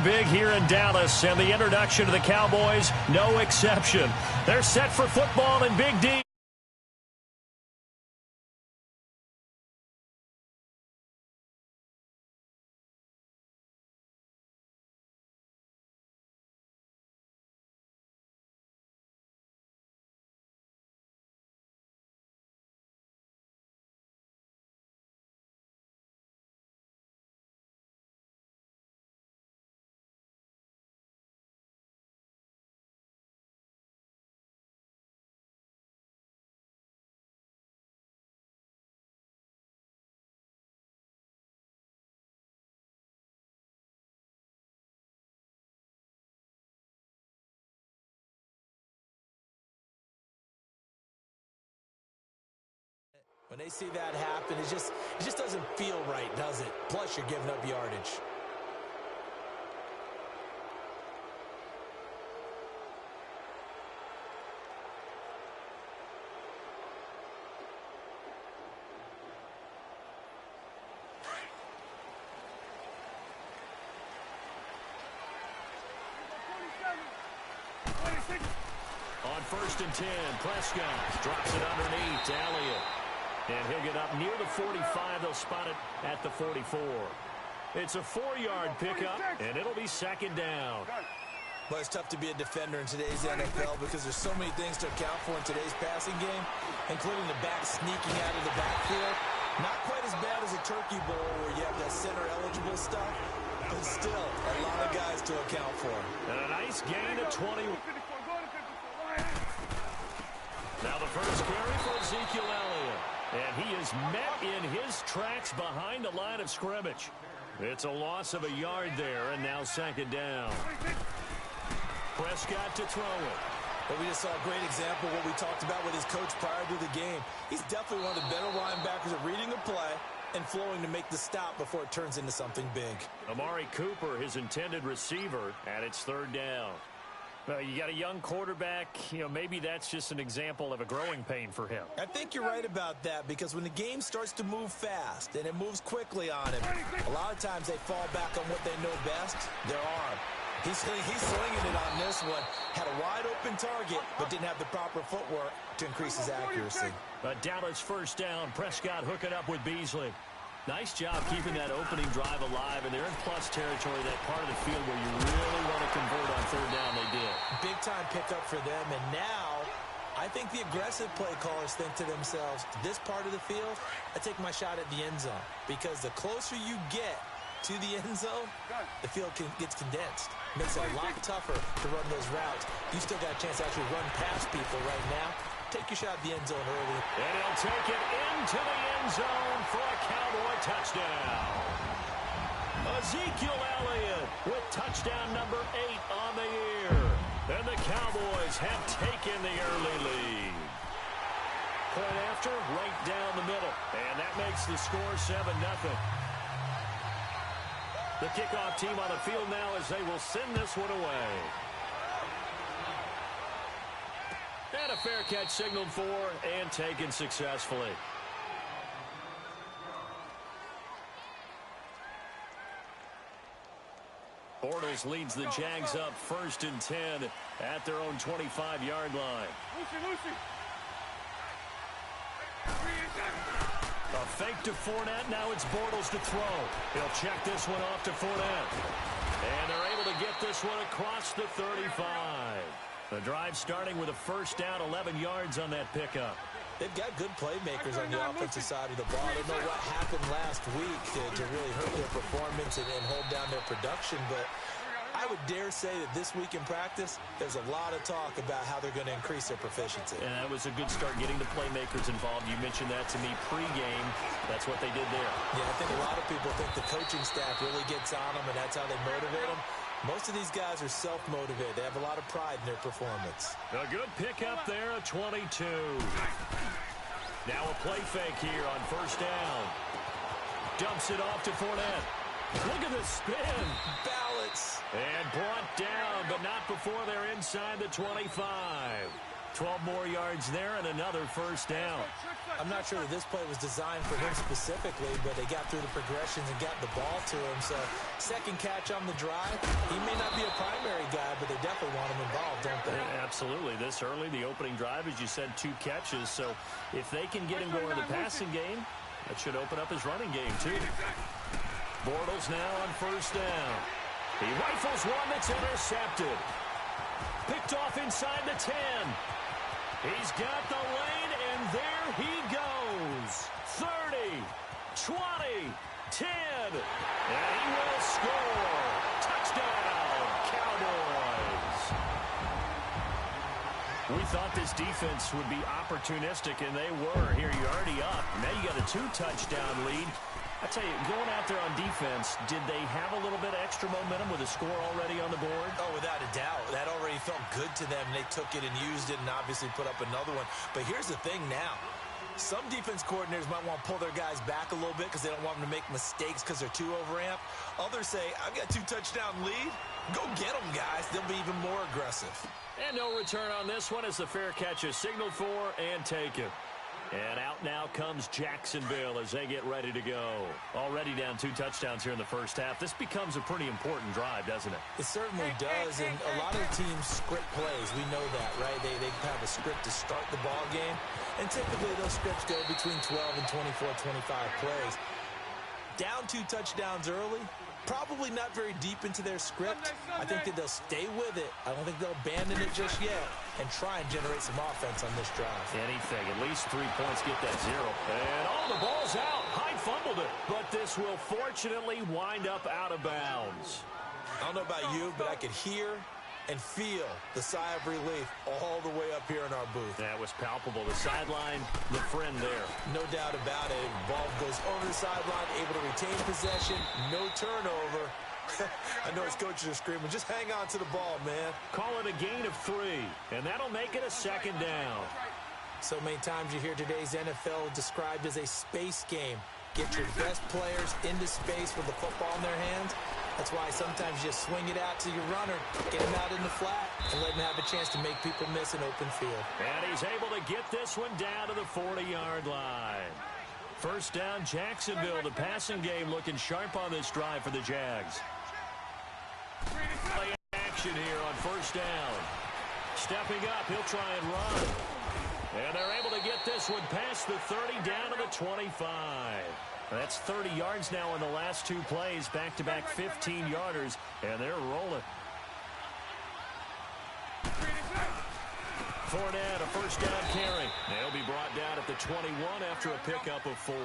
big here in Dallas, and the introduction of the Cowboys, no exception. They're set for football in Big D. When they see that happen, it just doesn't feel right, does it? Plus, you're giving up yardage. On 1st and 10, Prescott drops it underneath to Elliott. And he'll get up near the 45. They'll spot it at the 44. It's a 4-yard pickup, and it'll be 2nd down. Well, it's tough to be a defender in today's NFL because there's so many things to account for in today's passing game, including the back sneaking out of the backfield. Not quite as bad as a turkey bowl where you have that center-eligible stuff, but still a lot of guys to account for. And a nice gain of 20. Now the first carry for Ezekiel Elliott. And he is met in his tracks behind the line of scrimmage. It's a loss of a yard there, and now 2nd down. Prescott to throw it. Well, we just saw a great example of what we talked about with his coach prior to the game. He's definitely one of the better linebackers at reading the play and flowing to make the stop before it turns into something big. Amari Cooper, his intended receiver, and it's 3rd down. You got a young quarterback, maybe that's just an example of a growing pain for him. I think you're right about that because when the game starts to move fast and it moves quickly on him, a lot of times they fall back on what they know best, their arm. He's slinging it on this one. Had a wide open target, but didn't have the proper footwork to increase his accuracy. Dallas 1st down. Prescott hooking up with Beasley. Nice job keeping that opening drive alive, and they're in plus territory, that part of the field where you really want to convert on 3rd down. They did. Big-time pickup for them, and now I think the aggressive play callers think to themselves, this part of the field, I take my shot at the end zone, because the closer you get to the end zone, the field gets condensed. Makes it a lot tougher to run those routes. You still got a chance to actually run past people right now. Take your shot at the end zone early. And he'll take it into the end zone for a Cowboy touchdown. Ezekiel Elliott with touchdown number 8 on the year. And the Cowboys have taken the early lead. Point after, right down the middle. And that makes the score 7-0. The kickoff team on the field now as they will send this one away. And a fair catch signaled for and taken successfully. Bortles leads the Jags up 1st and 10 at their own 25-yard line. A fake to Fournette. Now it's Bortles to throw. He'll check this one off to Fournette. And they're able to get this one across the 35. The drive starting with a 1st down, 11 yards on that pickup. They've got good playmakers on the offensive side of the ball. I don't know what happened last week to really hurt their performance and hold down their production, but I would dare say that this week in practice, there's a lot of talk about how they're going to increase their proficiency. And that was a good start getting the playmakers involved. You mentioned that to me pregame. That's what they did there. Yeah, I think a lot of people think the coaching staff really gets on them, and that's how they motivate them. Most of these guys are self-motivated. They have a lot of pride in their performance. A good pickup there, a 22. Now a play fake here on 1st down. Dumps it off to Fournette. Look at the spin. Balance. And brought down, but not before they're inside the 25. 12 more yards there and another first down. I'm not sure that this play was designed for him specifically, but they got through the progressions and got the ball to him. So second catch on the drive. He may not be a primary guy, but they definitely want him involved, don't they? Yeah, absolutely. This early, the opening drive, as you said, 2 catches. So if they can get him going in the passing game, that should open up his running game too. Bortles now on first down. He rifles one that's intercepted. Picked off inside the 10. He's got the lane, and there he goes. 30, 20, 10, and he will score. Touchdown, Cowboys. We thought this defense would be opportunistic, and they were. Here, you're already up. Now you got a 2-touchdown lead. I tell you, going out there on defense, did they have a little bit of extra momentum with a score already on the board? Oh, without a doubt. That already felt good to them. They took it and used it and obviously put up another one. But here's the thing now. Some defense coordinators might want to pull their guys back a little bit because they don't want them to make mistakes because they're too overamped. Others say, I've got a 2-touchdown lead. Go get them, guys. They'll be even more aggressive. And no return on this one as the fair catch is signaled for and taken. And out now comes Jacksonville as they get ready to go. Already down 2 touchdowns here in the first half. This becomes a pretty important drive, doesn't it? It certainly does, and a lot of teams script plays. We know that, right? They have a script to start the ball game, and typically those scripts go between 12 and 24, 25 plays. Down 2 touchdowns early, probably not very deep into their script. I think that they'll stay with it. I don't think they'll abandon it just yet and try and generate some offense on this drive. Anything. At least 3 points, get that 0. And the ball's out. Hyde fumbled it. But this will fortunately wind up out of bounds. I don't know about you, but I could hear and feel the sigh of relief all the way up here in our booth. That was palpable. The sideline, the friend there. No doubt about it. Ball goes over the sideline, able to retain possession, no turnover. I know his coaches are screaming, just hang on to the ball, man. Call it a gain of 3, and that'll make it a second down. So many times you hear today's NFL described as a space game. Get your best players into space with the football in their hands. That's why sometimes you just swing it out to your runner, get him out in the flat, and let him have a chance to make people miss an open field. And he's able to get this one down to the 40-yard line. First down, Jacksonville. The passing game looking sharp on this drive for the Jags. Play action here on first down. Stepping up, he'll try and run. And they're able to get this one past the 30 down to the 25. That's 30 yards now in the last 2 plays, back-to-back 15-yarders, and they're rolling. Fournette, a first down carry. They'll be brought down at the 21 after a pickup of 4.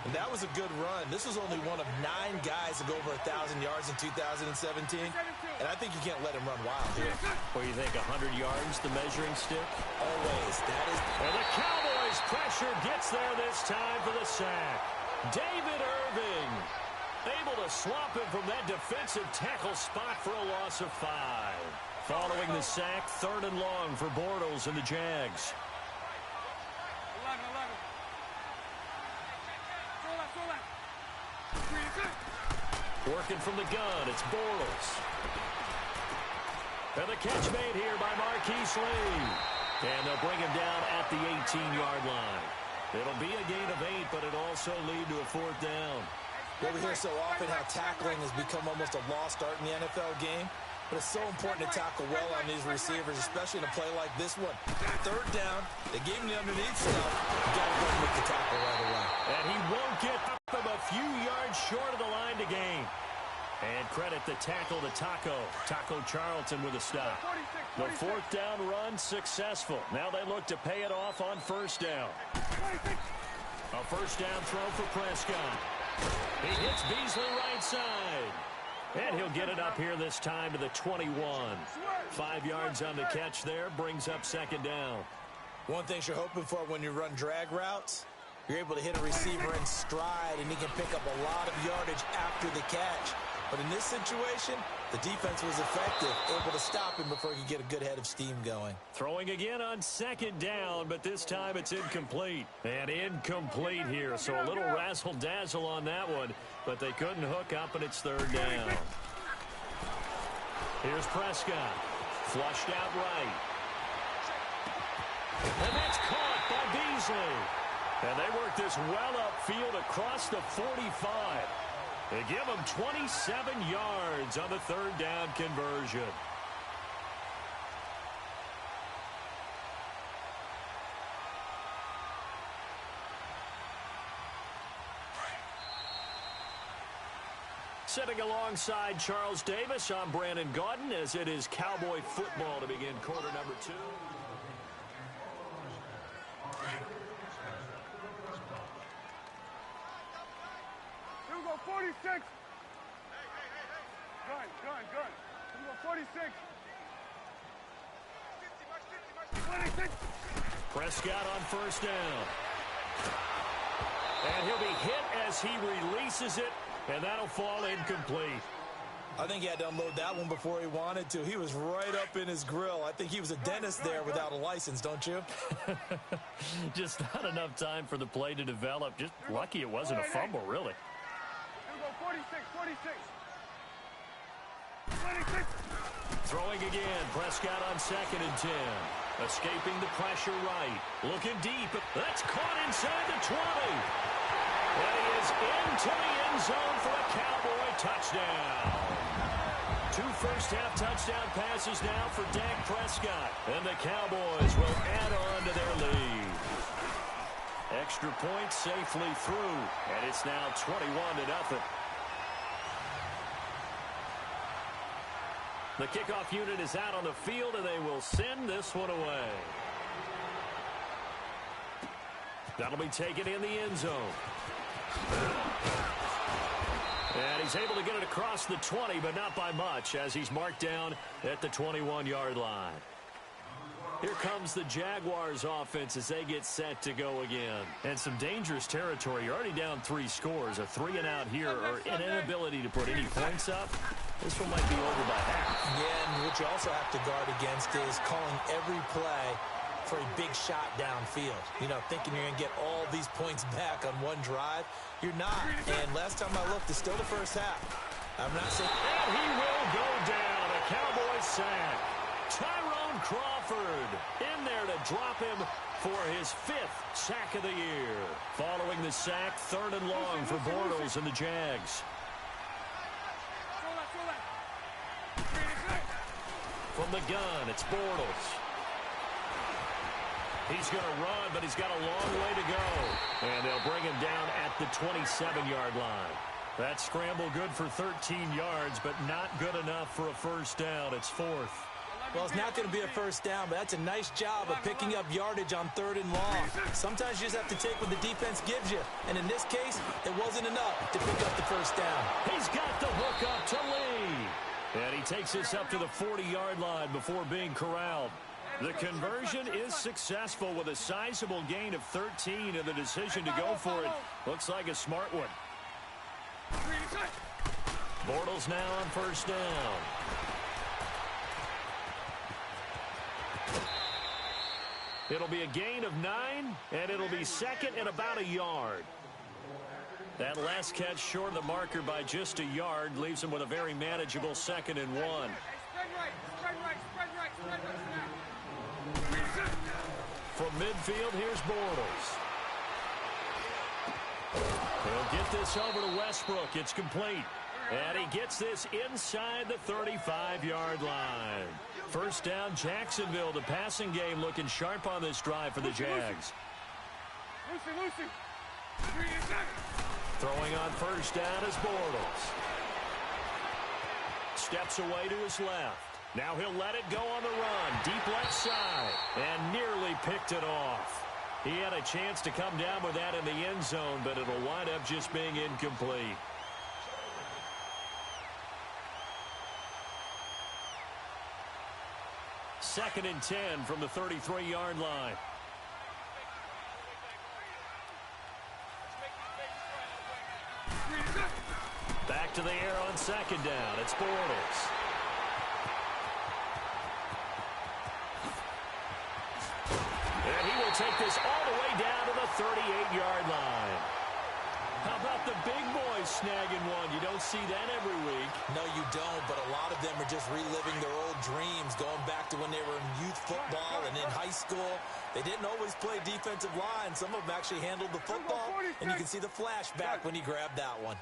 And that was a good run. This was only one of 9 guys to go over 1,000 yards in 2017, and I think you can't let him run wild here. Or you think 100 yards, the measuring stick? Always. That is. And the Cowboys pressure gets there this time for the sack. David Irving able to swap him from that defensive tackle spot for a loss of 5. Following the sack, 3rd and long for Bortles and the Jags. Working from the gun, it's Bortles. And the catch made here by Marquise Lee. And they'll bring him down at the 18-yard line. It'll be a gain of 8, but it'll also lead to a 4th down. Well, we hear so often how tackling has become almost a lost art in the NFL game. But it's so important to tackle well on these receivers, especially in a play like this one. 3rd down, they gave him the underneath stuff. You got to go and make the tackle right away. And he won't get him a few yards short of the line to gain. And credit the tackle to Taco Charlton with a stop. The 4th down run successful. Now they look to pay it off on first down. A first down throw for Prescott. He hits Beasley right side. And he'll get it up here this time to the 21. 5 yards on the catch there, brings up 2nd down. One thing you're hoping for when you run drag routes, you're able to hit a receiver in stride, and he can pick up a lot of yardage after the catch. But in this situation, the defense was effective, able to stop him before he could get a good head of steam going. Throwing again on 2nd down, but this time it's incomplete. And incomplete here, so a little razzle-dazzle on that one, but they couldn't hook up, and it's 3rd down. Here's Prescott, flushed out right. And that's caught by Beasley. And they work this well upfield across the 45. They give them 27 yards on the third down conversion. Sitting alongside Charles Davis, I'm Brandon Gaudin, as it is Cowboy football to begin quarter number 2. Here we go, 46. Gun. Here we go, 46. 26. Prescott on first down. And he'll be hit as he releases it, and that'll fall incomplete. I think he had to unload that one before he wanted to. He was right up in his grill. I think he was a dentist there without a license, don't you? Just not enough time for the play to develop. Just lucky it wasn't a fumble, really. Here we go, 46. 26. Throwing again. Prescott on 2nd and 10. Escaping the pressure right. Looking deep. That's caught inside the 20. And he is into the end zone for a Cowboy touchdown. 2 first-half touchdown passes now for Dak Prescott. And the Cowboys will add on to their lead. Extra point safely through. And it's now 21-0. The kickoff unit is out on the field, and they will send this one away. That'll be taken in the end zone. And he's able to get it across the 20, but not by much, as he's marked down at the 21-yard line. Here comes the Jaguars offense as they get set to go again. And some dangerous territory. You're already down 3 scores. A 3-and-out here, or an inability to put any points up. This one might be over by half. Yeah, and what you also have to guard against is calling every play for a big shot downfield. You know, thinking you're going to get all these points back on one drive. You're not. And last time I looked, it's still the first half. I'm not saying... And he will go down. A Cowboys sack. Tyrone Crawford in there to drop him for his 5th sack of the year. Following the sack, 3rd and long for Bortles and the Jags. From the gun, it's Bortles. He's going to run, but he's got a long way to go. And they'll bring him down at the 27-yard line. That scramble good for 13 yards, but not good enough for a first down. It's 4th. Well, it's not going to be a first down, but that's a nice job of picking up yardage on 3rd and long. Sometimes you just have to take what the defense gives you. And in this case, it wasn't enough to pick up the first down. He's got the hook up to Lee. And he takes this up to the 40-yard line before being corralled. The conversion is successful with a sizable gain of 13, and the decision to go for it looks like a smart one. Bortles now on first down. It'll be a gain of 9, and it'll be 2nd and about a yard. That last catch short of the marker by just a yard leaves him with a very manageable 2nd and 1. From midfield, here's Bortles. He'll get this over to Westbrook. It's complete. And he gets this inside the 35-yard line. First down, Jacksonville. The passing game looking sharp on this drive for the Jags. Lucy. Throwing on first down is Bortles. Steps away to his left. Now he'll let it go on the run. Deep left side. And nearly picked it off. He had a chance to come down with that in the end zone, but it'll wind up just being incomplete. Second and 10 from the 33-yard line. Back to the air on second down. It's Bortles. And he will take this all the way down to the 38-yard line. How about the big boys snagging one? You don't see that every week. No, you don't, but a lot of them are just reliving their old dreams, going back to when they were in youth football and in high school. They didn't always play defensive line. Some of them actually handled the football, and you can see the flashback when he grabbed that one.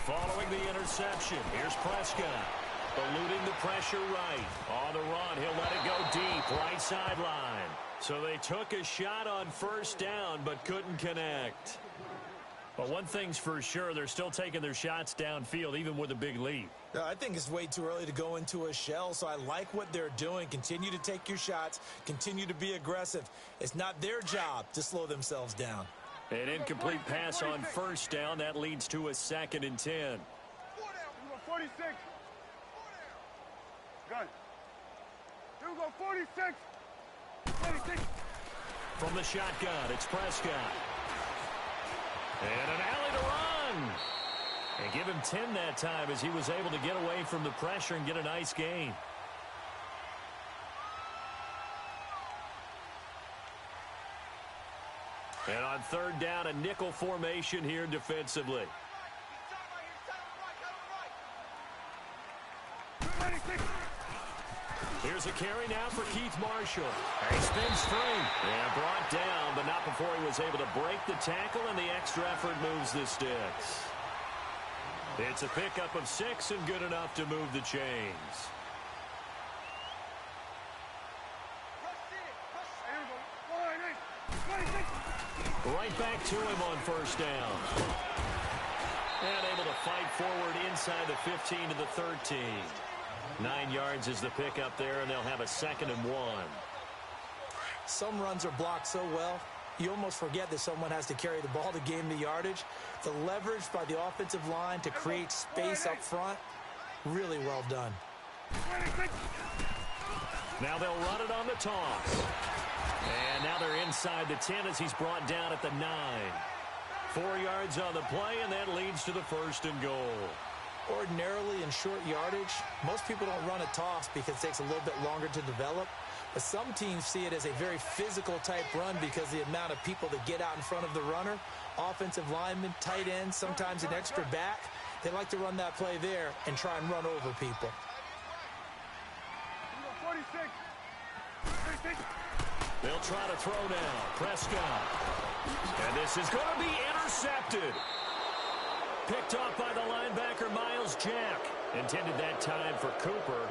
Following the interception, here's Prescott. Eluding the pressure right. On the run, he'll let it go deep, right sideline. So they took a shot on first down, but couldn't connect. But one thing's for sure, they're still taking their shots downfield, even with a big lead. I think it's way too early to go into a shell, so I like what they're doing. Continue to take your shots. Continue to be aggressive. It's not their job to slow themselves down. An incomplete pass on first down. That leads to a 2nd and 10. 46. Good. Here we go, 46. 46. From the shotgun, it's Prescott. And an alley to run. And give him 10 that time as he was able to get away from the pressure and get a nice gain. And on 3rd down, a nickel formation here defensively. Here's a carry now for Keith Marshall. He spins free. And brought down, but not before he was able to break the tackle, and the extra effort moves the sticks. It's a pickup of 6 and good enough to move the chains. Right back to him on first down. And able to fight forward inside the 15 to the 13. 9 yards is the pickup there, and they'll have a 2nd and 1. Some runs are blocked so well, you almost forget that someone has to carry the ball to gain the yardage. The leverage by the offensive line to create space up front, really well done. Now they'll run it on the toss. And now they're inside the 10 as he's brought down at the 9. 4 yards on the play, and that leads to the 1st and goal. Ordinarily in short yardage, most people don't run a toss because it takes a little bit longer to develop. But some teams see it as a very physical type run because the amount of people that get out in front of the runner, offensive linemen, tight ends, sometimes an extra back, they like to run that play there and try and run over people. 46. They'll try to throw now. Prescott. And this is going to be intercepted. Picked off by the linebacker, Miles Jack. Intended that time for Cooper.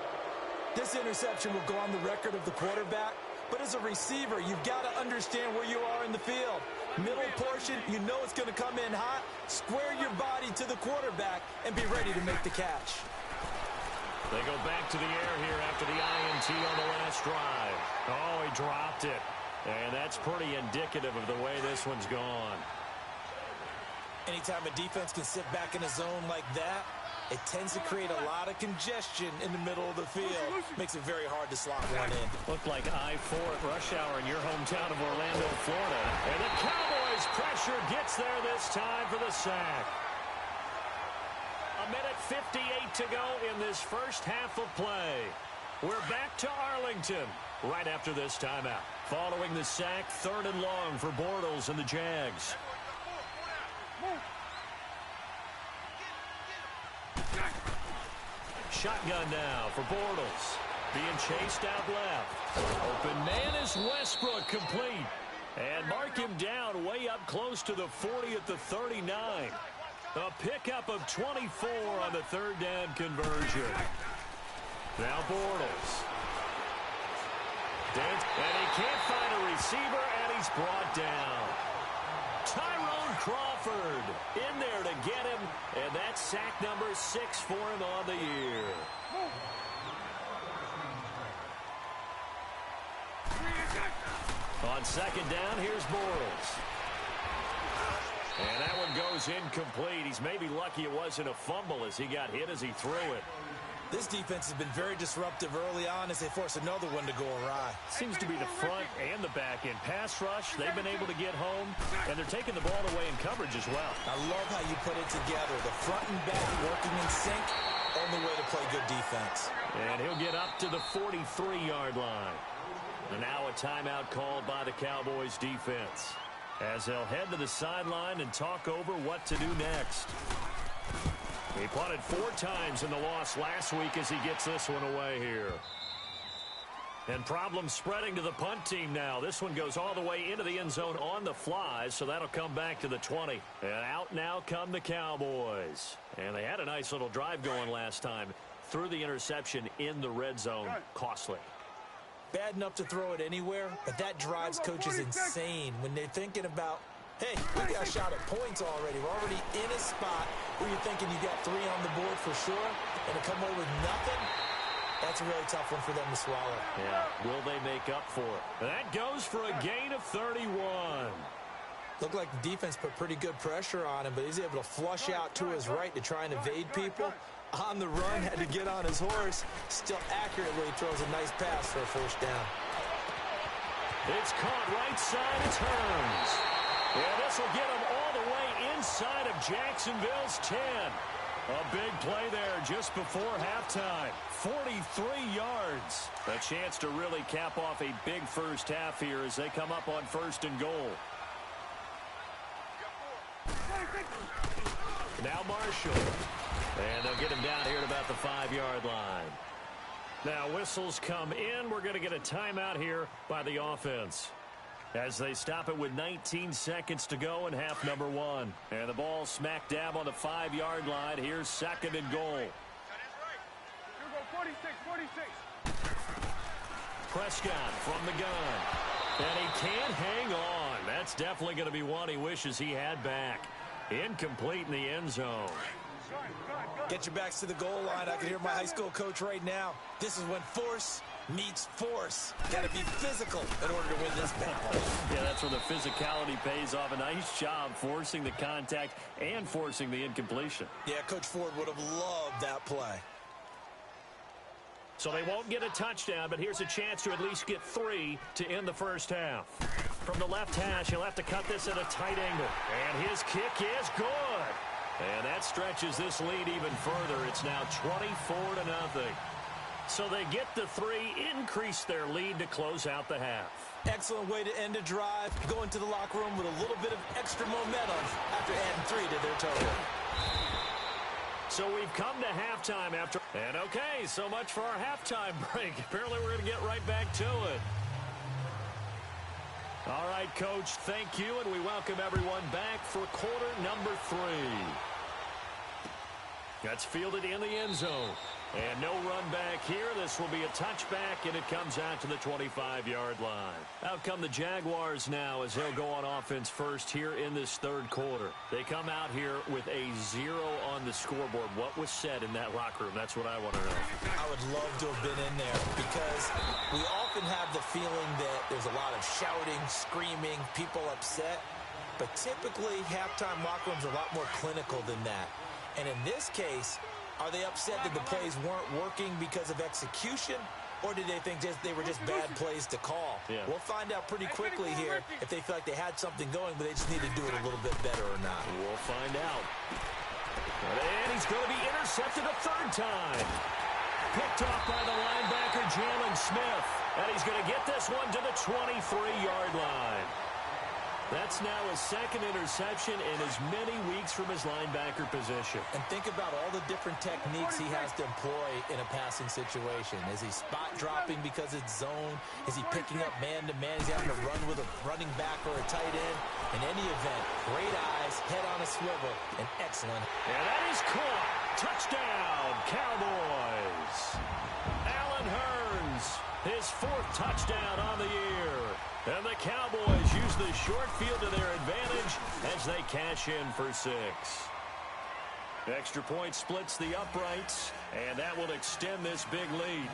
This interception will go on the record of the quarterback, but as a receiver, you've got to understand where you are in the field. Middle portion, you know it's going to come in hot. Square your body to the quarterback and be ready to make the catch. They go back to the air here after the INT on the last drive. Oh, he dropped it. And that's pretty indicative of the way this one's gone. Anytime a defense can sit back in a zone like that, it tends to create a lot of congestion in the middle of the field. Makes it very hard to slot one in. Looked like I-4 at rush hour in your hometown of Orlando, Florida. And the Cowboys' pressure gets there this time for the sack. 1:58 to go in this first half of play. We're back to Arlington right after this timeout. Following the sack, 3rd and long for Bortles and the Jags. Shotgun now for Bortles. Being chased out left. Open man is Westbrook, complete. And mark him down way up close to the 40 at the 39. A pickup of 24 on the 3rd down conversion. Now Bortles. And he can't find a receiver, and he's brought down. Tyrone Crawford in there to get him, and that's sack number 6 for him on the year. On 2nd down, here's Bortles. And that one goes incomplete. He's maybe lucky it wasn't a fumble as he got hit as he threw it. This defense has been very disruptive early on as they force another one to go awry. Seems to be the front and the back end. Pass rush, they've been able to get home, and they're taking the ball away in coverage as well. I love how you put it together. The front and back working in sync, only way to play good defense. And he'll get up to the 43-yard line. And now a timeout called by the Cowboys defense, as they'll head to the sideline and talk over what to do next. He punted 4 times in the loss last week as he gets this one away here. And problems spreading to the punt team now. This one goes all the way into the end zone on the fly, so that'll come back to the 20. And out now come the Cowboys. And they had a nice little drive going last time. Threw the interception in the red zone. Costly. Bad enough to throw it anywhere, but that drives coaches insane when they're thinking about, hey, we got a shot at points already. We're already in a spot where you're thinking you got 3 on the board for sure, and to come away with nothing, that's a really tough one for them to swallow. Yeah, will they make up for it? That goes for a gain of 31. Looked like the defense put pretty good pressure on him, but he's able to flush out to his right to try and evade people. On the run, had to get on his horse. Still accurately throws a nice pass for a first down. It's caught right side. It turns. Yeah, this will get him all the way inside of Jacksonville's 10. A big play there just before halftime. 43 yards. A chance to really cap off a big first half here as they come up on 1st and goal. Now Marshall. And they'll get him down here at about the 5-yard line. Now whistles come in. We're going to get a timeout here by the offense as they stop it with 19 seconds to go in half number 1. And the ball smack dab on the 5-yard line. Here's 2nd and goal. 46. Prescott from the gun. And he can't hang on. That's definitely going to be one he wishes he had back. Incomplete in the end zone. Get your backs to the goal line. I can hear my high school coach right now. This is when force meets force. Got to be physical in order to win this battle. Yeah, that's where the physicality pays off. A nice job forcing the contact and forcing the incompletion. Yeah, Coach Ford would have loved that play. So they won't get a touchdown, but here's a chance to at least get 3 to end the first half. From the left hash, he'll have to cut this at a tight angle. And his kick is good. And that stretches this lead even further. It's now 24-0. So they get the 3, increase their lead to close out the half. Excellent way to end a drive. Go into the locker room with a little bit of extra momentum after adding 3 to their total. So we've come to halftime after. And okay, so much for our halftime break. Apparently we're going to get right back to it. All right, Coach, thank you, and we welcome everyone back for quarter number 3. That's fielded in the end zone. And no run back here. This will be a touchback, and it comes out to the 25-yard line. Out come the Jaguars now as they'll go on offense first here in this 3rd quarter. They come out here with a 0 on the scoreboard. What was said in that locker room? That's what I want to know. I would love to have been in there because we often have the feeling that there's a lot of shouting, screaming, people upset. But typically, halftime locker rooms are a lot more clinical than that. And in this case, are they upset that the plays weren't working because of execution, or did they think they were just bad plays to call? Yeah. We'll find out pretty quickly here if they feel like they had something going, but they just need to do it a little bit better or not. We'll find out. And he's going to be intercepted a 3rd time. Picked off by the linebacker, Jalen Smith. And he's going to get this one to the 23-yard line. That's now his 2nd interception in as many weeks from his linebacker position. And think about all the different techniques he has to employ in a passing situation. Is he spot dropping because it's zone? Is he picking up man-to-man? Is he having to run with a running back or a tight end? In any event, great eyes, head on a swivel, and excellent. And that is caught. Touchdown, Cowboys. Allen Hurns, his 4th touchdown on the year. And the Cowboys use the short field to their advantage as they cash in for 6. Extra point splits the uprights, and that will extend this big lead.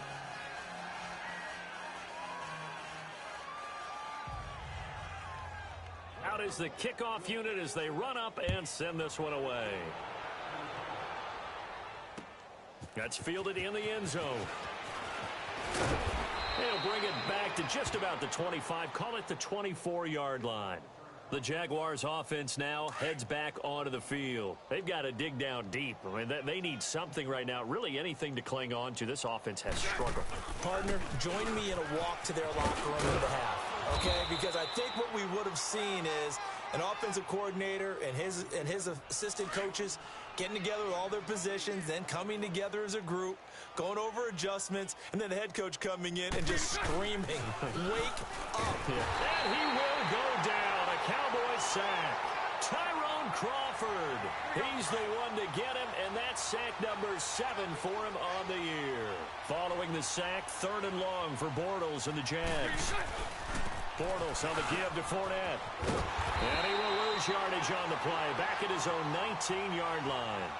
Out is the kickoff unit as they run up and send this one away. That's fielded in the end zone. They'll bring it back to just about the 25. Call it the 24-yard line. The Jaguars offense now heads back onto the field. They've got to dig down deep. I mean, they need something right now, really anything to cling on to. This offense has struggled. Partner, join me in a walk to their locker room in the half, okay? Because I think what we would have seen is an offensive coordinator and his assistant coaches getting together with all their positions, then coming together as a group, going over adjustments, and then the head coach coming in and just screaming, wake up. And he will go down. A Cowboys sack. Tyrone Crawford. He's the one to get him, and that's sack number 7 for him on the year. Following the sack, 3rd and long for Bortles and the Jags. Bortles on the give to Fournette. And he will lose yardage on the play. Back at his own 19-yard line.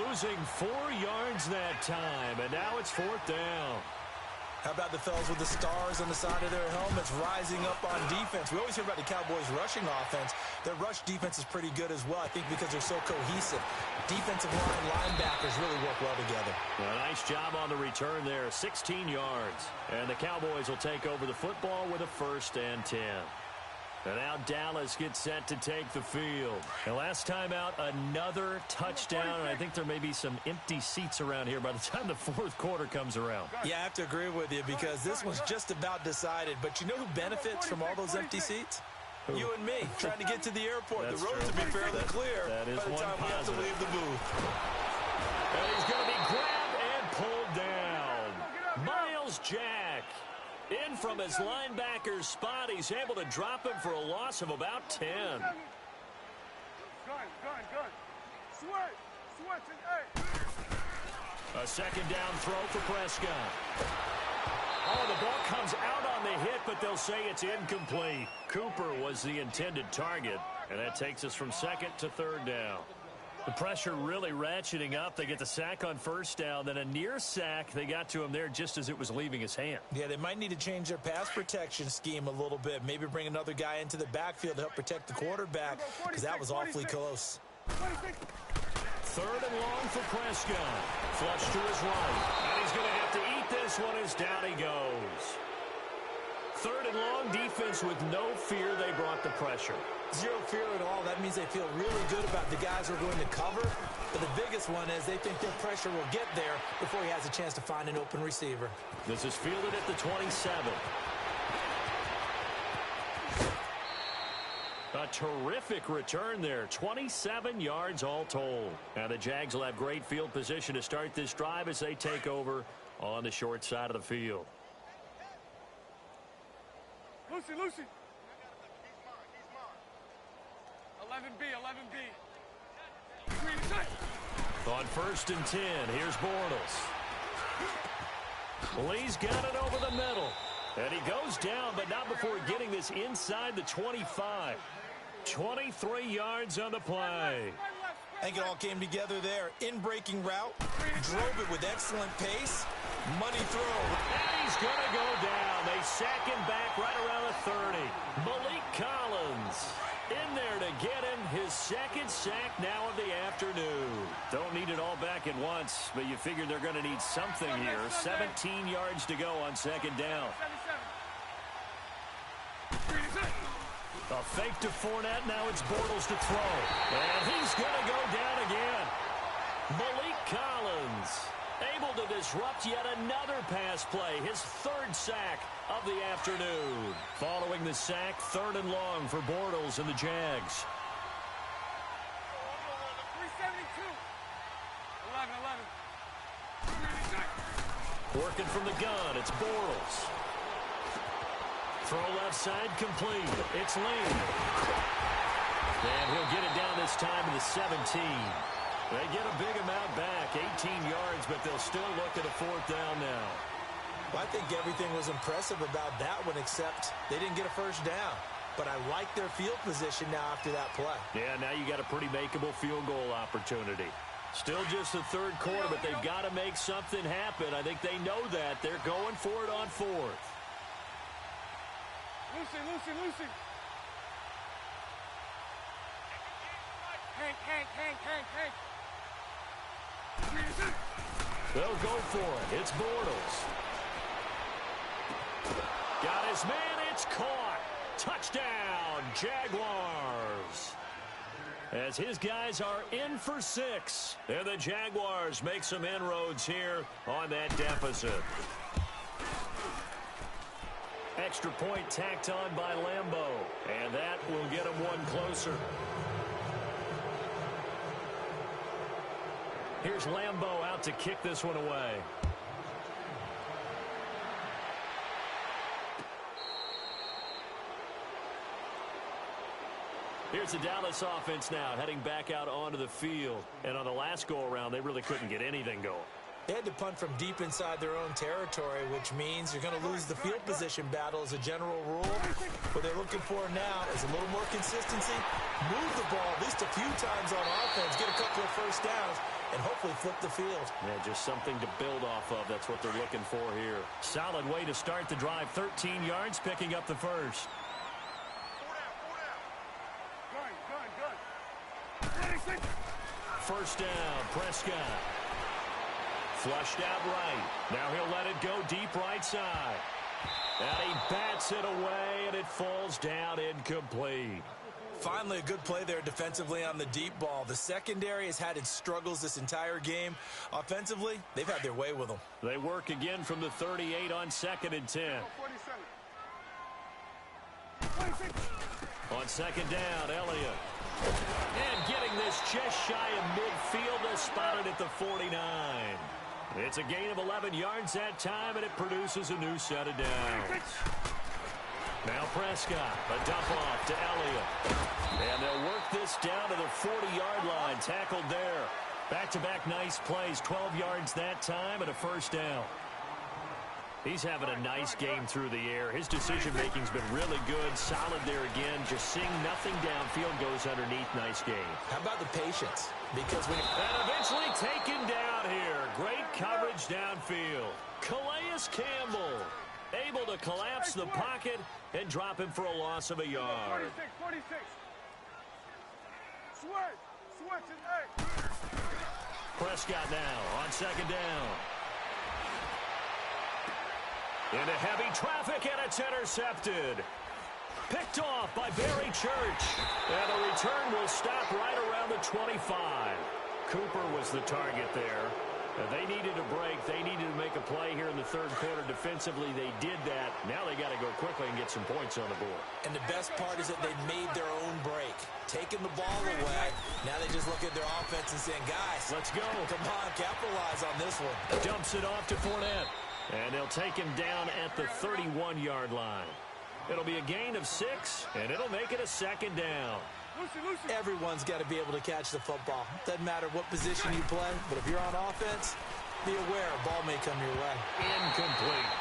Losing 4 yards that time, and now it's 4th down. How about the fellas with the stars on the side of their helmets rising up on defense? We always hear about the Cowboys' rushing offense. Their rush defense is pretty good as well, I think, because they're so cohesive. Defensive line linebackers really work well together. A nice job on the return there, 16 yards. And the Cowboys will take over the football with a 1st and 10. And now Dallas gets set to take the field. And last time out, another touchdown. And I think there may be some empty seats around here by the time the 4th quarter comes around. Yeah, I have to agree with you because this one's just about decided. But you know who benefits from all those empty seats? You and me, trying to get to the airport. That's the roads true. will be fairly clear that is by the one time we have to positive. leave the booth. And he's going to be grabbed and pulled down. Miles Jack. In from his linebacker spot. He's able to drop him for a loss of about 10. Gun. Switch, hey. A 2nd down throw for Prescott. Oh, the ball comes out on the hit, but they'll say it's incomplete. Cooper was the intended target, and that takes us from 2nd to 3rd down. The pressure really ratcheting up. They get the sack on 1st down, then a near sack. They got to him there just as it was leaving his hand. Yeah, they might need to change their pass protection scheme a little bit. Maybe bring another guy into the backfield to help protect the quarterback because that was awfully close. 3rd and long for Prescott. Flush to his right. And he's going to have to eat this one as down he goes. 3rd and long, defense with no fear. They brought the pressure. Zero fear at all. That means they feel really good about the guys who are going to cover. But the biggest one is they think their pressure will get there before he has a chance to find an open receiver. This is fielded at the 27. A terrific return there. 27 yards all told. Now the Jags will have great field position to start this drive as they take over on the short side of the field. Lucy. 11B. On 1st and 10, here's Bortles. Lee's got it over the middle. And he goes down, but not before getting this inside the 25. 23 yards on the play. I think it all came together there. In-breaking route, drove it with excellent pace, money throw. And he's going to go down. They sack him back right around the 30. Malik Collins in there to get him his 2nd sack now of the afternoon. Don't need it all back at once, but you figure they're going to need something here. 17 yards to go on 2nd down. A fake to Fournette. Now it's Bortles to throw. And he's going to go down again. Malik Collins able to disrupt yet another pass play. His 3rd sack of the afternoon. Following the sack, 3rd and long for Bortles and the Jags. 372. 11. Working from the gun, it's Bortles. Throw left side complete. It's Lee. And he'll get it down this time to the 17. They get a big amount back, 18 yards, but they'll still look at a 4th down now. Well, I think everything was impressive about that one, except they didn't get a 1st down. But I like their field position now after that play. Yeah, now you got a pretty makeable field goal opportunity. Still just the 3rd quarter, but they've got to make something happen. I think they know that. They're going for it on 4th. Lucy. Hank. They'll go for it. It's Bortles. Got his man. It's caught. Touchdown, Jaguars. As his guys are in for 6. And the Jaguars make some inroads here on that deficit. Extra point tacked on by Lambeau. And that will get him one closer. Here's Lambeau out to kick this one away. Here's the Dallas offense now, heading back out onto the field. And on the last go-around, they really couldn't get anything going. They had to punt from deep inside their own territory, which means you're going to lose the field position battle as a general rule. What they're looking for now is a little more consistency, move the ball at least a few times on offense, get a couple of first downs, and hopefully flip the field. Yeah, just something to build off of. That's what they're looking for here. Solid way to start the drive. 13 yards, picking up the first. First down, Prescott. Flushed out right. Now he'll let it go deep right side. And he bats it away, and it falls down incomplete. Finally, a good play there defensively on the deep ball. The secondary has had its struggles this entire game. Offensively, they've had their way with them. They work again from the 38 on 2nd and 10. On 2nd down, Elliott. And getting this just shy of midfield, they'll spot it at the 49. It's a gain of 11 yards that time, and it produces a new set of downs. Now Prescott, a dump off to Elliott. And they'll work this down to the 40-yard line, tackled there. Back-to-back nice plays, 12 yards that time, and a first down. He's having a nice game through the air. His decision-making's been really good. Solid there again. Just seeing nothing downfield, goes underneath. Nice game. How about the patience? Because when and eventually taken down here. Great coverage downfield. Calais Campbell able to collapse the pocket and drop him for a loss of a yard. 46. Switch it, Prescott now on 2nd down. Into heavy traffic, and it's intercepted. Picked off by Barry Church. And the return will stop right around the 25. Cooper was the target there. They needed a break. They needed to make a play here in the third quarter. Defensively, they did that. Now they got to go quickly and get some points on the board. And the best part is that they made their own break. Taking the ball away. Now they just look at their offense and saying, guys, let's go. Come on, capitalize on this one. Dumps it off to Fournette. And they'll take him down at the 31-yard line. It'll be a gain of 6, and it'll make it a 2nd down. Everyone's got to be able to catch the football. Doesn't matter what position you play, but if you're on offense, be aware a ball may come your way. Incomplete.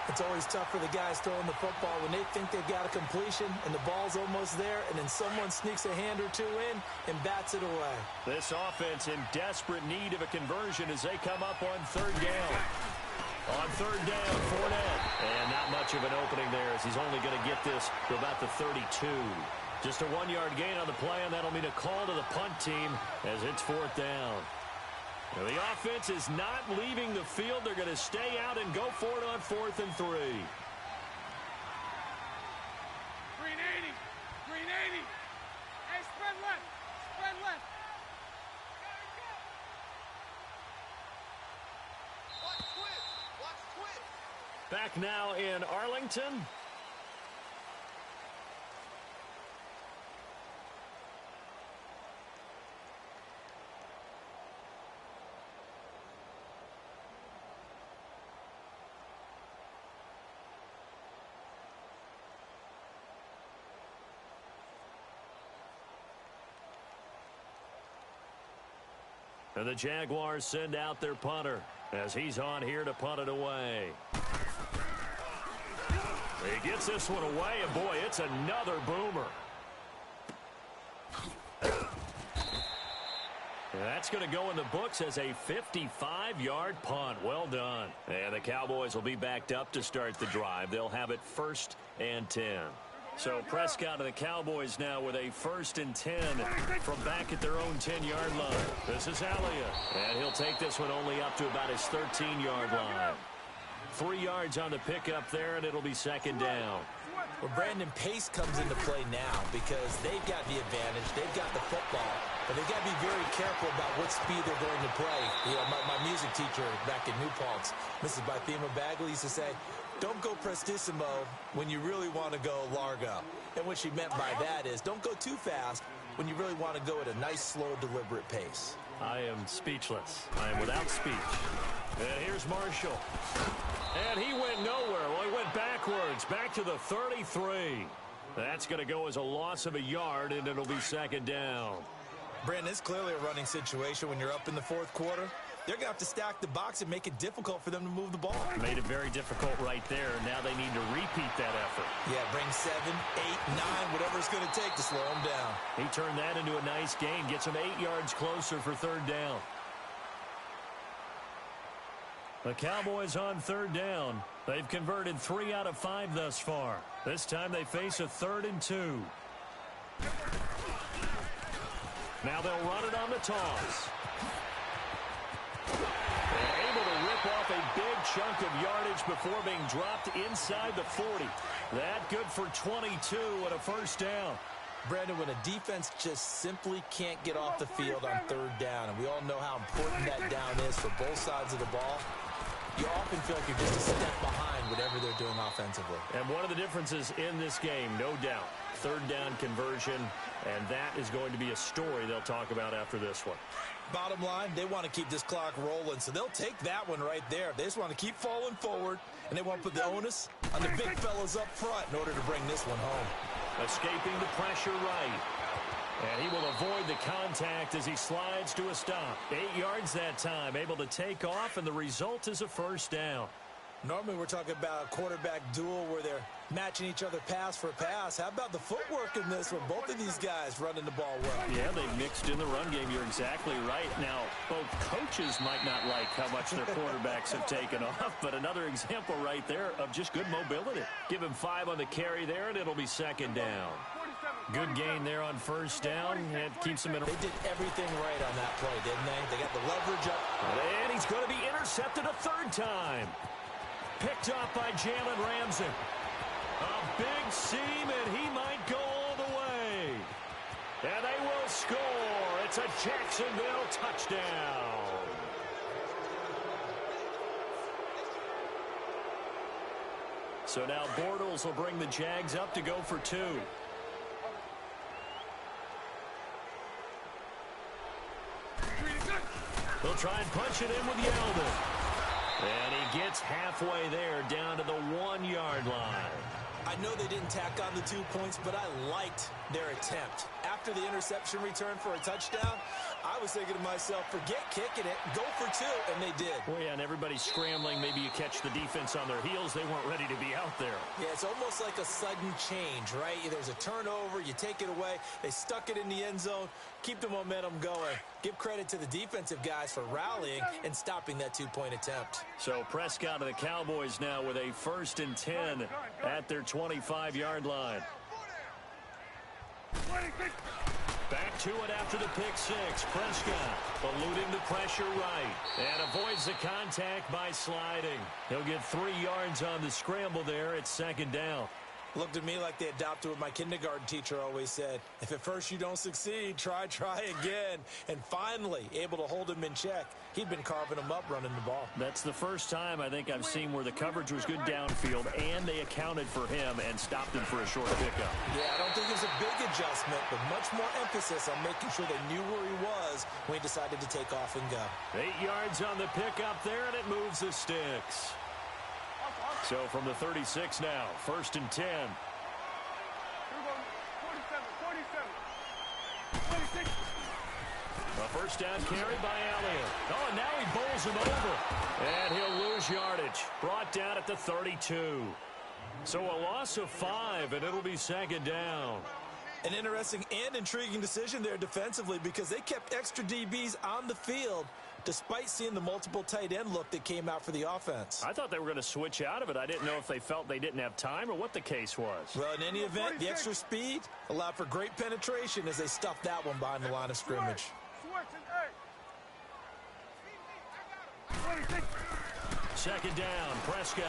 It's always tough for the guys throwing the football when they think they've got a completion and the ball's almost there, and then someone sneaks a hand or two in and bats it away. This offense in desperate need of a conversion as they come up on 3rd down. On 3rd down, Fournette. And not much of an opening there as he's only going to get this to about the 32. Just a 1-yard gain on the play, and that'll mean a call to the punt team as it's 4th down. Now, the offense is not leaving the field. They're going to stay out and go for it on 4th and 3. Green 80. Hey, spread left. Watch twist. Back now in Arlington. And the Jaguars send out their punter as he's on here to punt it away. He gets this one away, and boy, it's another boomer. And that's going to go in the books as a 55-yard punt. Well done. And the Cowboys will be backed up to start the drive. They'll have it 1st and 10. So Prescott and the Cowboys now with a 1st and 10 from back at their own 10-yard line. This is Elliott. And he'll take this one only up to about his 13-yard line. 3 yards on the pickup there, and it'll be 2nd down. Well, Brandon, pace comes into play now because they've got the advantage. They've got the football. But they've got to be very careful about what speed they're going to play. You know, my music teacher back in New Paltz, Mrs. Bythema Bagley, used to say, don't go prestissimo when you really want to go largo. And what she meant by that is don't go too fast when you really want to go at a nice, slow, deliberate pace. I am speechless. I am without speech. And here's Marshall. And he went nowhere. Well, he went backwards, back to the 33. That's going to go as a loss of a yard, and it'll be second down. Brandon, it's clearly a running situation when you're up in the fourth quarter. They're going to have to stack the box and make it difficult for them to move the ball. Made it very difficult right there. Now they need to repeat that effort. Yeah, bring 7, 8, 9, whatever it's going to take to slow them down. He turned that into a nice gain. Gets him 8 yards closer for third down. The Cowboys on third down. They've converted 3 out of 5 thus far. This time they face a 3rd and 2. Now they'll run it on the toss. They're able to rip off a big chunk of yardage before being dropped inside the 40. That good for 22 and a first down. Brandon, when a defense just simply can't get off the field on third down, and we all know how important that down is for both sides of the ball, you often feel like you're just a step behind whatever they're doing offensively. And one of the differences in this game, no doubt, third down conversion, and that is going to be a story they'll talk about after this one. Bottom line, they want to keep this clock rolling, so they'll take that one right there. They just want to keep falling forward, and they want to put the onus on the big fellas up front in order to bring this one home. Escaping the pressure right. And he will avoid the contact as he slides to a stop. 8 yards that time, able to take off, and the result is a first down. Normally we're talking about a quarterback duel where they're matching each other pass for pass. How about the footwork in this one? Both of these guys running the ball well. Yeah, they mixed in the run game. You're exactly right. Now, both coaches might not like how much their quarterbacks have taken off, but another example right there of just good mobility. Give him 5 on the carry there, and it'll be second down. Good gain there on first down. It keeps him in. They did everything right on that play, didn't they? They got the leverage up. And he's going to be intercepted a 3rd time. Picked up by Jalen Ramsey. A big seam, and he might go all the way. And they will score. It's a Jacksonville touchdown. So now Bortles will bring the Jags up to go for 2. They'll try and punch it in with Yeldon. And he gets halfway there down to the 1-yard line. I know they didn't tack on the 2 points, but I liked their attempt. After the interception return for a touchdown, I was thinking to myself, forget kicking it, go for 2, and they did. Well, yeah, and everybody's scrambling. Maybe you catch the defense on their heels. They weren't ready to be out there. Yeah, it's almost like a sudden change, right? There's a turnover, you take it away, they stuck it in the end zone, keep the momentum going. Give credit to the defensive guys for rallying and stopping that 2-point attempt. So Prescott of the Cowboys now with a 1st and 10 at their 25-yard line. Back to it after the pick 6. Prescott eluding the pressure right and avoids the contact by sliding. He'll get 3 yards on the scramble there. It's second down. Looked to me like they adopted what my kindergarten teacher always said. If at first you don't succeed, try again. And finally, able to hold him in check. He'd been carving him up running the ball. That's the first time I think I've seen where the coverage was good downfield and they accounted for him and stopped him for a short pickup. Yeah, I don't think it was a big adjustment, but much more emphasis on making sure they knew where he was when he decided to take off and go. 8 yards on the pickup there, and it moves the sticks. So from the 36 now, 1st and 10. 47. A first down carry by Elliott. Oh, and now he bowls him over. And he'll lose yardage. Brought down at the 32. So a loss of 5, and it'll be second down. An interesting and intriguing decision there defensively because they kept extra DBs on the field despite seeing the multiple tight end look that came out for the offense. I thought they were going to switch out of it. I didn't know if they felt they didn't have time or what the case was. Well, in any event, the extra speed allowed for great penetration as they stuffed that one behind the line of scrimmage. Second down, Prescott.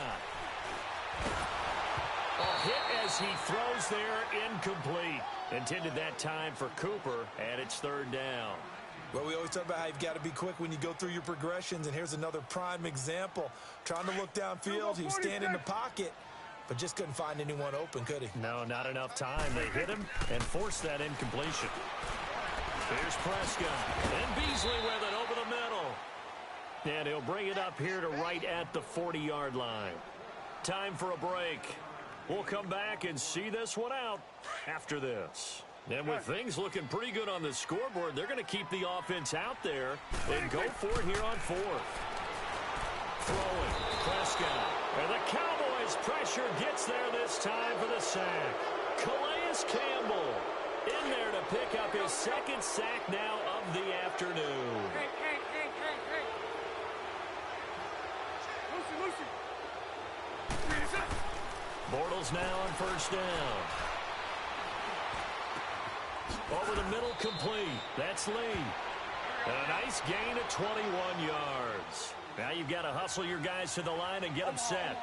A hit as he throws there, incomplete. Intended that time for Cooper, and it's third down. Well, we always talk about how you've got to be quick when you go through your progressions, and here's another prime example. Trying to look downfield, he was standing in the pocket, but just couldn't find anyone open, could he? No, not enough time. They hit him and forced that incompletion. Here's Prescott. And Beasley with it over the middle. And he'll bring it up here to right at the 40-yard line. Time for a break. We'll come back and see this one out after this. And with things looking pretty good on the scoreboard, they're going to keep the offense out there and go for it here on fourth. Throwing. Prescott. And the Cowboys' pressure gets there this time for the sack. Calais Campbell in there to pick up his second sack now of the afternoon. Hey. Lucy. Bortles now on first down. Over the middle, complete. That's Lee. And a nice gain of 21 yards. Now you've got to hustle your guys to the line and get them set.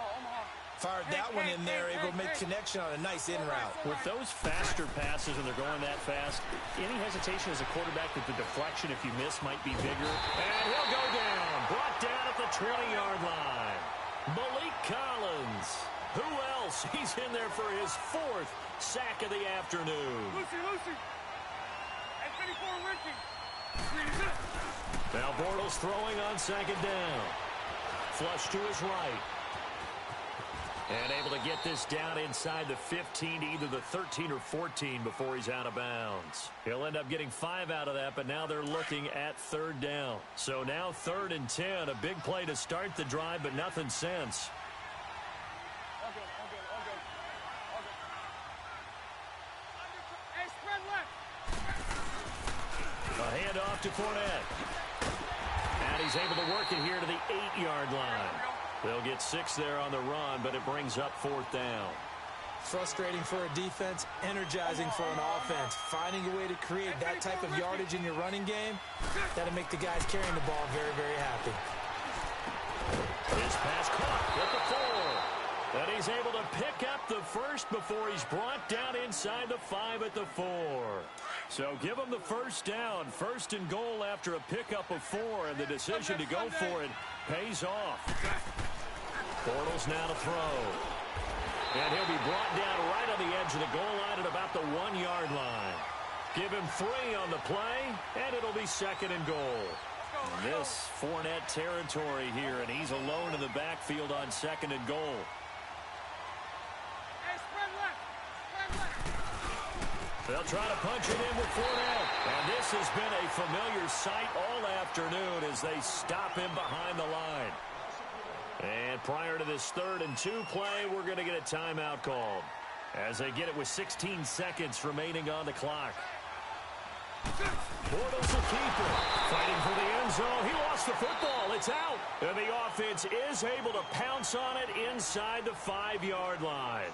Fired that one in there, able to make connection on a nice in route. With those faster passes when they're going that fast, any hesitation as a quarterback with the deflection, if you miss, might be bigger. And he'll go down. Brought down at the 20-yard line. Malik Collins. Who else? He's in there for his fourth sack of the afternoon. Lucy. And 24 Ricky. Now Bortles throwing on second down. Flush to his right. And able to get this down inside the 15 to either the 13 or 14 before he's out of bounds. He'll end up getting 5 out of that, but now they're looking at third down. So now 3rd and 10, a big play to start the drive, but nothing since. Hey, spread left. A handoff to Fournette. And he's able to work it here to the 8-yard line. They'll get 6 there on the run, but it brings up 4th down. Frustrating for a defense, energizing for an offense. Finding a way to create that type of yardage in your running game, that'll make the guys carrying the ball very, very happy. His pass caught at the 4. And he's able to pick up the first before he's brought down inside the 5 at the 4. So give him the first down. 1st and goal after a pickup of 4, and the decision to go for it pays off. Bortles now to throw. And he'll be brought down right on the edge of the goal line at about the 1-yard line. Give him 3 on the play, and it'll be 2nd and goal. And this Fournette territory here, and he's alone in the backfield on 2nd and goal. Hey, spread left. They'll try to punch it in with Fournette. And this has been a familiar sight all afternoon as they stop him behind the line. And prior to this 3rd and 2 play, we're going to get a timeout called as they get it with 16 seconds remaining on the clock. Bortles will keep it. Fighting for the end zone. He lost the football. It's out. And the offense is able to pounce on it inside the 5-yard line.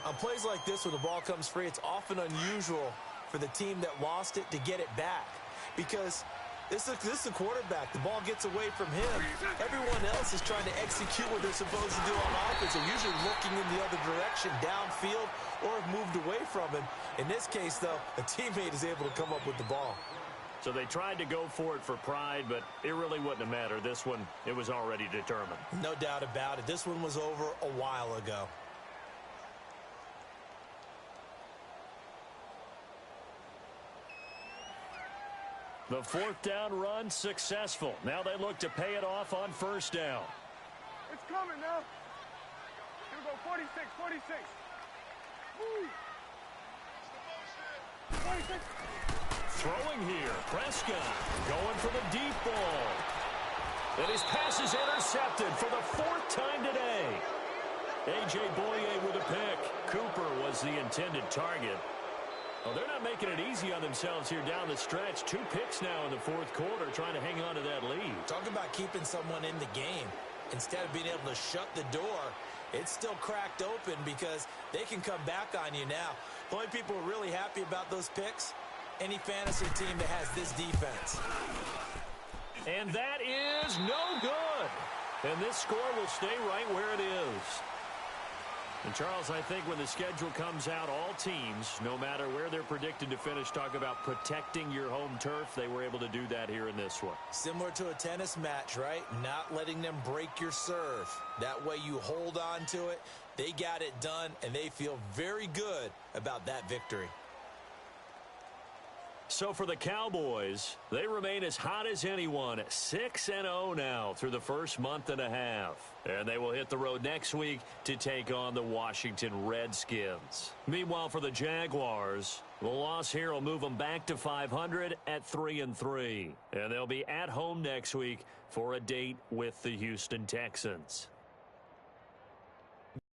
On plays like this, when the ball comes free, it's often unusual for the team that lost it to get it back. Because this is the quarterback. The ball gets away from him. Everyone else is trying to execute what they're supposed to do on offense. They're usually looking in the other direction, downfield, or have moved away from him. In this case, though, a teammate is able to come up with the ball. So they tried to go for it for pride, but it really wouldn't have mattered. This one, it was already determined. No doubt about it. This one was over a while ago. The 4th down run successful. Now they look to pay it off on 1st down. It's coming now. Here we go, 46. Woo. 46. Throwing here, Prescott going for the deep ball. And his pass is intercepted for the 4th time today. A.J. Boye with a pick. Cooper was the intended target. Well, they're not making it easy on themselves here down the stretch. 2 picks now in the 4th quarter, trying to hang on to that lead. Talk about keeping someone in the game. Instead of being able to shut the door, it's still cracked open because they can come back on you now. The only people who are really happy about those picks, any fantasy team that has this defense. And that is no good. And this score will stay right where it is. And, Charles, I think when the schedule comes out, all teams, no matter where they're predicted to finish, talk about protecting your home turf. They were able to do that here in this one. Similar to a tennis match, right? Not letting them break your serve. That way you hold on to it. They got it done, and they feel very good about that victory. So for the Cowboys, they remain as hot as anyone, 6-0 now through the first month and a half. And they will hit the road next week to take on the Washington Redskins. Meanwhile, for the Jaguars, the loss here will move them back to 500 at 3-3. And they'll be at home next week for a date with the Houston Texans.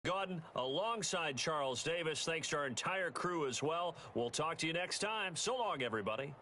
Gordon, alongside Charles Davis. Thanks to our entire crew as well. We'll talk to you next time. So long, everybody.